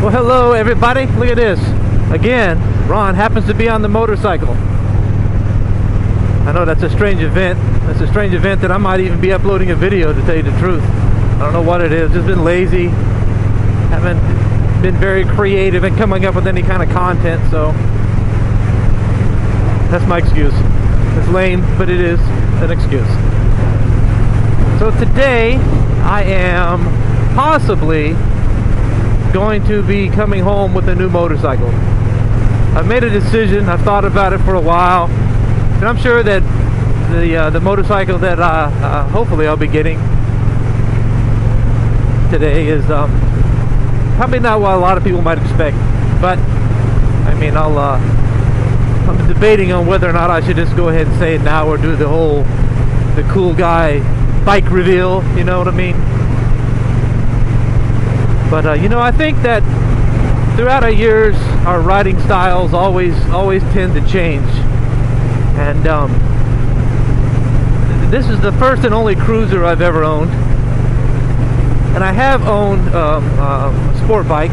Well, hello everybody, look at this. Again, Ron happens to be on the motorcycle. I know that's a strange event. That's a strange event that I might even be uploading a video, to tell you the truth. I don't know what it is, just been lazy. Haven't been very creative in coming up with any kind of content, so that's my excuse. It's lame, but it is an excuse. So today, I am possibly going to be coming home with a new motorcycle. I've made a decision. I've thought about it for a while, and I'm sure that the motorcycle that hopefully I'll be getting today is probably not what a lot of people might expect. But I mean, I'm debating on whether or not I should just go ahead and say it now, or do the cool guy bike reveal. You know what I mean? But you know, I think that throughout our years, our riding styles always tend to change. And this is the first and only cruiser I've ever owned. And I have owned a sport bike.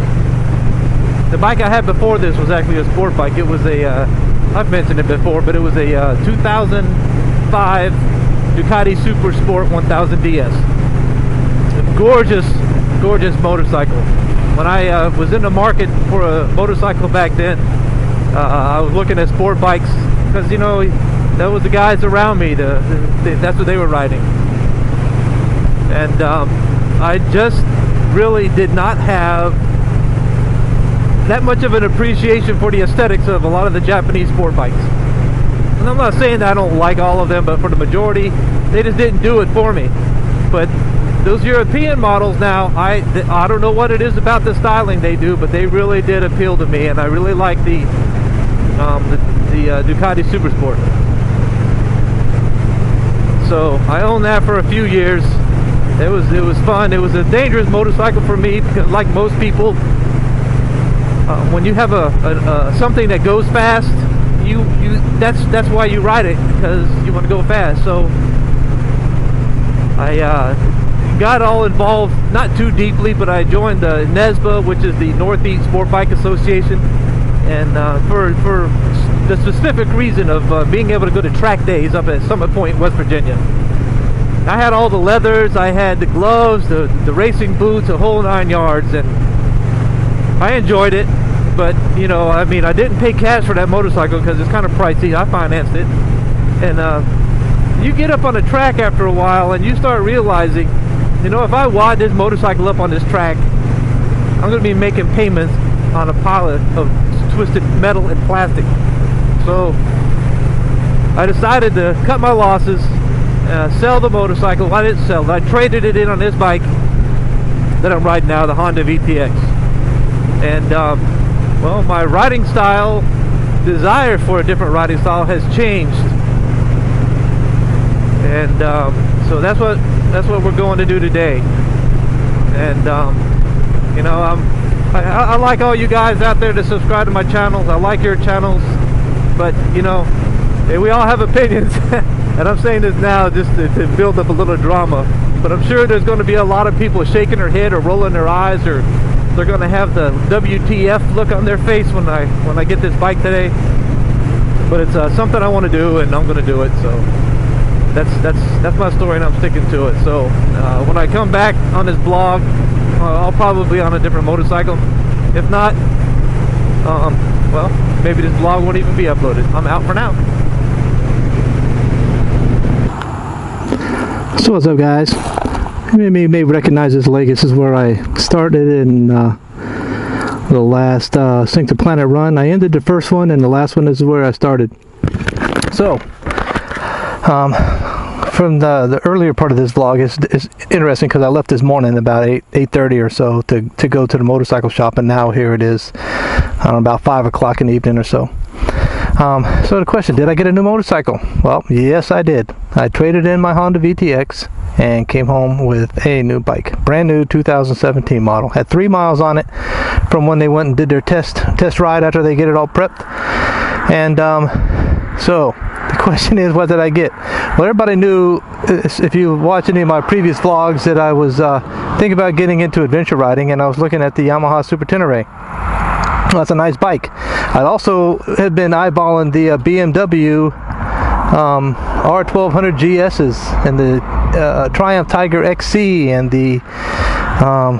The bike I had before this was actually a sport bike. It was a, I've mentioned it before, but it was a 2005 Ducati Super Sport 1000 DS. Gorgeous motorcycle. When I was in the market for a motorcycle back then, I was looking at sport bikes because, you know, that was the guys around me. That's what they were riding. And I just really did not have that much of an appreciation for the aesthetics of a lot of the Japanese sport bikes. And I'm not saying that I don't like all of them, but for the majority, they just didn't do it for me. But those European models now, I don't know what it is about the styling they do, but they really did appeal to me, and I really like the Ducati Super Sport. So I owned that for a few years. It was fun. It was a dangerous motorcycle for me, because like most people, when you have something that goes fast, that's why you ride it, because you want to go fast. So I got all involved, not too deeply, but I joined the NESBA, which is the Northeast Sport Bike Association, and for the specific reason of being able to go to track days up at Summit Point, West Virginia. I had all the leathers, I had the gloves, the racing boots, a whole 9 yards, and I enjoyed it. But you know, I mean, I didn't pay cash for that motorcycle because it's kind of pricey. I financed it, and you get up on a track after a while, and you start realizing, you know, if I wad this motorcycle up on this track, I'm going to be making payments on a pile of twisted metal and plastic. So I decided to cut my losses, sell the motorcycle. I didn't sell it. I traded it in on this bike that I'm riding now, the Honda VTX. And well, my riding style, desire for a different riding style has changed. And so that's what we're going to do today. And you know, I like all you guys out there to subscribe to my channels. I like your channels, but you know, we all have opinions. And I'm saying this now just to build up a little drama, but I'm sure there's going to be a lot of people shaking their head or rolling their eyes, or they're going to have the WTF look on their face when I get this bike today. But it's something I want to do, and I'm going to do it. So that's my story, and I'm sticking to it. So when I come back on this blog, I'll probably be on a different motorcycle. If not, well, maybe this blog won't even be uploaded. I'm out for now. So what's up, guys? You may recognize this lake. This is where I started in the last Sink to Planet run. I ended the first one, and the last one is where I started. So from the earlier part of this vlog is interesting, because I left this morning about 8:30 or so to go to the motorcycle shop, and now here it is about 5 o'clock in the evening or so. So the question, did I get a new motorcycle? Well, yes, I did. I traded in my Honda VTX and came home with a new bike, brand new 2017 model. Had 3 miles on it from when they went and did their test ride after they get it all prepped. And so the question is, what did I get? Well, everybody knew, if you watch any of my previous vlogs, that I was thinking about getting into adventure riding, and I was looking at the Yamaha Super Tenere. Well, that's a nice bike. I also had been eyeballing the BMW R1200 GS's and the Triumph Tiger XC and the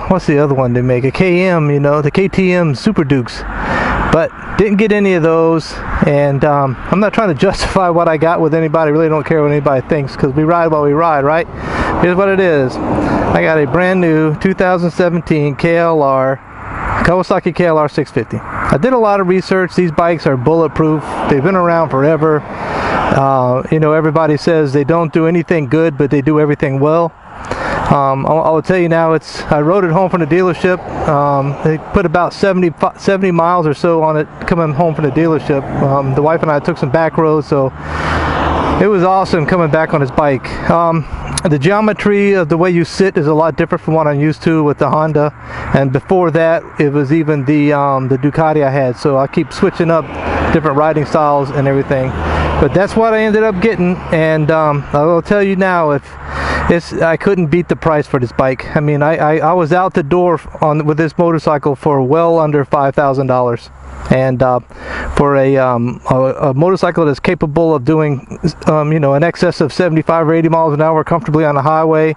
what's the other one they make? A KM, you know, the KTM Super Dukes. But didn't get any of those, and I'm not trying to justify what I got with anybody. I really don't care what anybody thinks, because we ride while we ride, right? Here's what it is. I got a brand new 2017 KLR, Kawasaki KLR 650. I did a lot of research. These bikes are bulletproof. They've been around forever. You know, everybody says they don't do anything good, but they do everything well. I will tell you now, I rode it home from the dealership. They put about 70 miles or so on it coming home from the dealership. The wife and I took some back roads, so it was awesome coming back on this bike. The geometry of the way you sit is a lot different from what I'm used to with the Honda, and before that it was even the Ducati I had, so I keep switching up different riding styles and everything. But that's what I ended up getting, and I will tell you now, I couldn't beat the price for this bike. I mean, I was out the door with this motorcycle for well under $5,000, and for a motorcycle that's capable of doing you know, in excess of 75 or 80 miles an hour comfortably on the highway,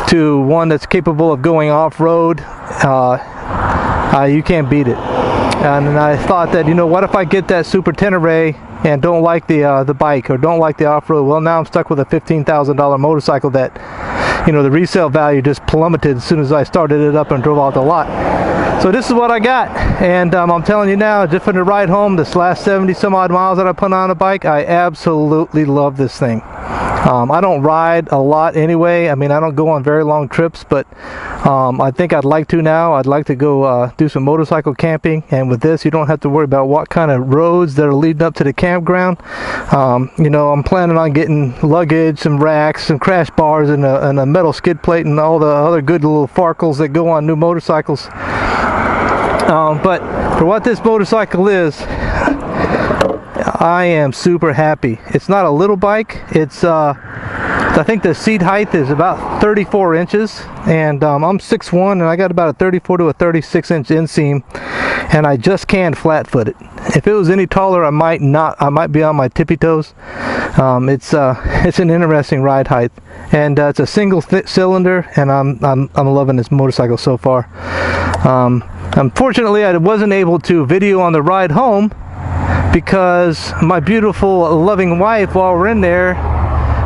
to one that's capable of going off-road, you can't beat it. And I thought that, you know, what if I get that Super Tenere and don't like the bike, or don't like the off-road? Well, now I'm stuck with a $15,000 motorcycle that, you know, the resale value just plummeted as soon as I started it up and drove out the lot. So this is what I got, and I'm telling you now, just for the ride home, this last 70 some odd miles that I put on a bike, I absolutely love this thing. I don't ride a lot anyway. I mean, I don't go on very long trips, but I think I'd like to now. I'd like to go do some motorcycle camping, and with this, you don't have to worry about what kind of roads that are leading up to the campground. You know, I'm planning on getting luggage, some racks, some crash bars, and a metal skid plate, and all the other good little farkles that go on new motorcycles. But for what this motorcycle is, I am super happy. It's not a little bike. It's I think the seat height is about 34 inches, and I'm 6'1", and I got about a 34 to a 36 inch inseam, and I just can't flat foot it. If it was any taller, I might not. I might be on my tippy toes. It's an interesting ride height, and it's a single cylinder, and I'm loving this motorcycle so far. Unfortunately, I wasn't able to video on the ride home because my beautiful, loving wife, while we're in there,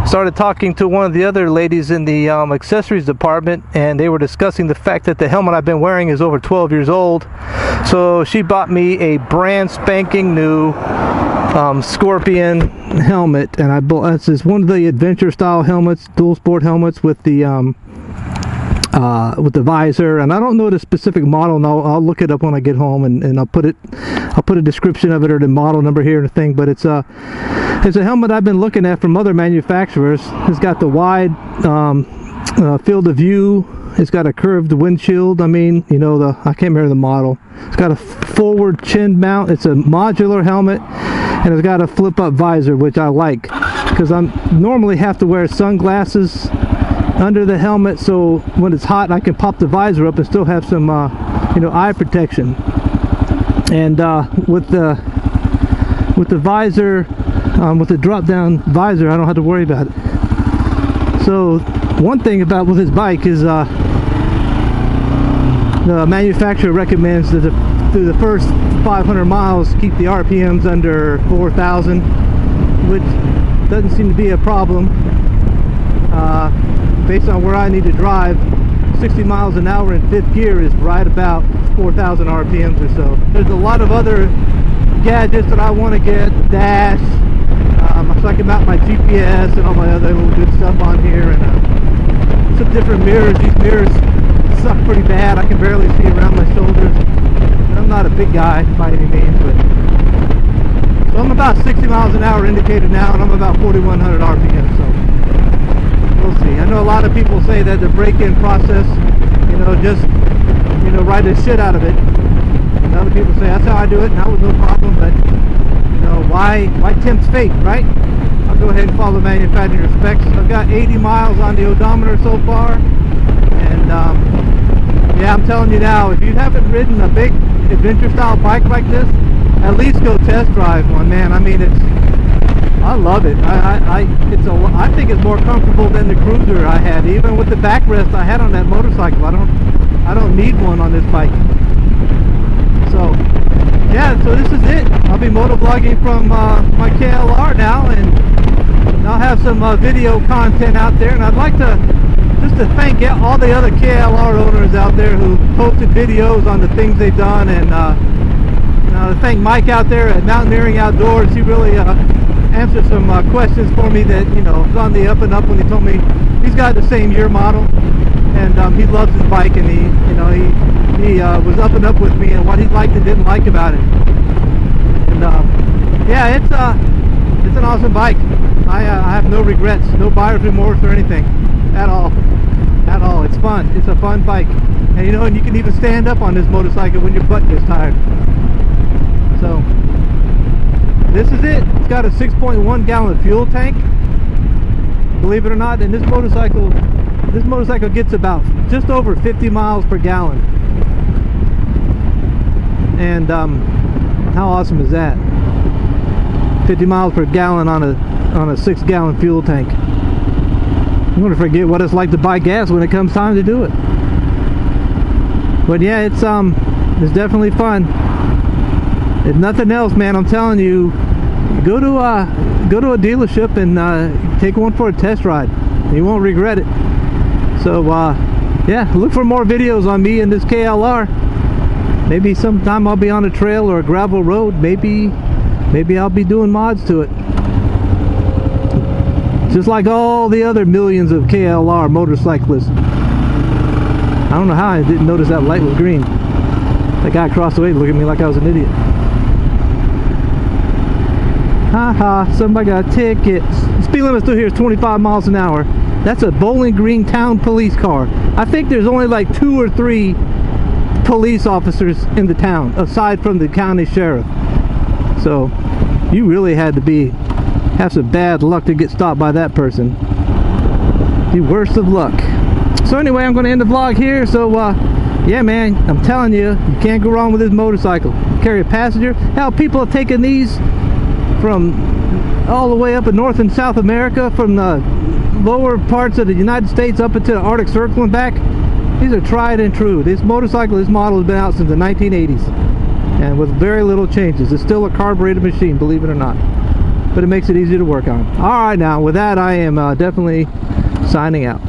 started talking to one of the other ladies in the accessories department, and they were discussing the fact that the helmet I've been wearing is over 12 years old. So she bought me a brand spanking new Scorpion helmet, and this is one of the adventure style helmets, dual sport helmets with the visor, and I don't know the specific model, and I'll look it up when I get home, and I'll put a description of it or the model number here and the thing. But it's a helmet I've been looking at from other manufacturers. It's got the wide field of view. It's got a curved windshield. I mean, you know, I can't remember the model. It's got a forward chin mount. It's a modular helmet, and it's got a flip up visor, which I like, because I normally have to wear sunglasses under the helmet, so when it's hot I can pop the visor up and still have some you know, eye protection. And with the visor, with the drop down visor, I don't have to worry about it. So one thing with this bike is the manufacturer recommends that through the first 500 miles keep the RPMs under 4,000, which doesn't seem to be a problem. Based on where I need to drive, 60 miles an hour in fifth gear is right about 4,000 RPMs or so. There's a lot of other gadgets that I want to get, dash, so I can mount my GPS and all my other little good stuff on here, and some different mirrors. These mirrors suck pretty bad. I can barely see around my shoulders. I'm not a big guy by any means, but so I'm about 60 miles an hour indicated now, and I'm about 4,100 RPM, so we'll see. I know a lot of people say that the break-in process, you know, just, you know, ride the shit out of it. And other people say that's how I do it, and that was no problem. But you know, why tempt fate, right? I'm go ahead and follow the manufacturer specs. I've got 80 miles on the odometer so far, and yeah, I'm telling you now, if you haven't ridden a big adventure style bike like this, at least go test drive one, man. I mean, I love it. I think it's more comfortable than the cruiser I had, even with the backrest I had on that motorcycle. I don't need one on this bike. So yeah, so this is it. I'll be motovlogging from my KLR now, and I'll have some video content out there. And I'd like to just to thank all the other KLR owners out there who posted videos on the things they've done, and to thank Mike out there at Mountaineering Outdoors. He really answered some questions for me that, you know, was on the up and up when he told me he's got the same year model, and he loves his bike, and he was up and up with me and what he liked and didn't like about it. And yeah, it's an awesome bike. I have no regrets, no buyer's remorse or anything at all. It's fun. It's a fun bike, and you know, and you can even stand up on this motorcycle when your butt gets tired. So this is it. It's got a 6.1 gallon fuel tank, believe it or not, and this motorcycle gets about just over 50 miles per gallon. And how awesome is that? 50 miles per gallon on a 6 gallon fuel tank. I'm gonna forget what it's like to buy gas when it comes time to do it. But yeah, it's definitely fun. If nothing else, man, I'm telling you, go to a dealership and take one for a test ride. You won't regret it. So yeah, look for more videos on me in this KLR. Maybe sometime I'll be on a trail or a gravel road. Maybe I'll be doing mods to it. Just like all the other millions of KLR motorcyclists. I don't know how I didn't notice that light was green. That guy across the way looked at me like I was an idiot. Haha, somebody got tickets. The speed limit still here is 25 miles an hour. That's a Bowling Green town police car. I think there's only like 2 or 3 police officers in the town, aside from the county sheriff. So you really had to have some bad luck to get stopped by that person. The worst of luck. So anyway, I'm going to end the vlog here. So yeah, man, I'm telling you, you can't go wrong with this motorcycle. Carry a passenger. Hell, people have taken these from all the way up in North and South America, from the lower parts of the United States up into the Arctic Circle and back. These are tried and true. This model has been out since the 1980s, and with very little changes. It's still a carbureted machine, believe it or not, but it makes it easy to work on. All right, now with that, I am definitely signing out.